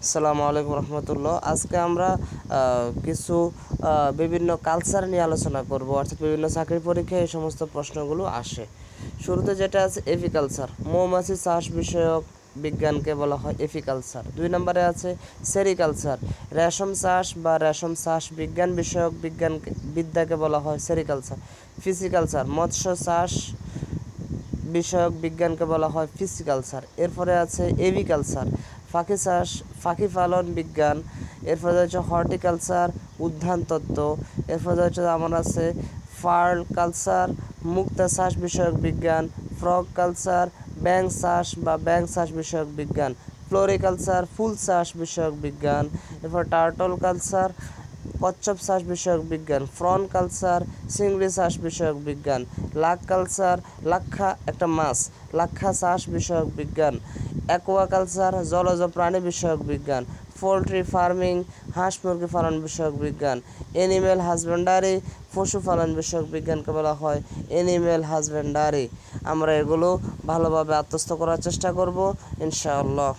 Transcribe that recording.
আসসালামু আলাইকুম রহমতুল্লাহ। আজকে আমরা কিছু বিভিন্ন কালচার নিয়ে আলোচনা করব, অর্থাৎ বিভিন্ন চাকরি পরীক্ষায় এই সমস্ত প্রশ্নগুলো আসে। শুরুতে যেটা আছে এপিকালচার, মৌমাছি চাষ বিষয়ক বিজ্ঞানকে বলা হয় এপিকালচার। 2 নম্বরে আছে সেরিকালচার, রেশম চাষ বা রেশম চাষ বিজ্ঞান বিষয়ক বিদ্যাকে বলা হয় সেরিকালচার। ফিসিকালচার, মৎস্য চাষ বিষয়ক বিজ্ঞানকে বলা হয় ফিসিকালচার। এরপরে আছে এভিকালচার, পাখি চাষ পাখি পালন বিজ্ঞান। এরপরে হচ্ছে হর্টিকালচার, উদ্যান তত্ত্ব। এরপরে হচ্ছে আমার আছে ফার্ল কালচার, মুক্তা চাষ বিষয়ক বিজ্ঞান। ফ্রগ কালচার, ব্যাং চাষ বা ব্যাং চাষ বিষয়ক বিজ্ঞান। ফ্লোরিকালচার, ফুল চাষ বিষয়ক বিজ্ঞান। এরপর টার্টল কালচার, কচ্ছপ চাষ বিষয়ক বিজ্ঞান। ফ্রন কালচার, চিংড়ি চাষ বিষয়ক বিজ্ঞান। লাখ কালচার, লাক্ষা একটা মাছ, লাক্ষা চাষ বিষয়ক বিজ্ঞান। অ্যাকোয়াকালচার, জলজ প্রাণী বিষয়ক বিজ্ঞান। পোলট্রি ফার্মিং, হাঁস মুরগি পালন বিষয়ক বিজ্ঞান। এনিম্যাল হাজবেন্ডারি, পশুপালন বিষয়ক বিজ্ঞানকে বলা হয় এনিম্যাল হাজবেন্ডারি। আমরা এগুলো ভালোভাবে আত্মস্থ করার চেষ্টা করব ইনশাআল্লাহ।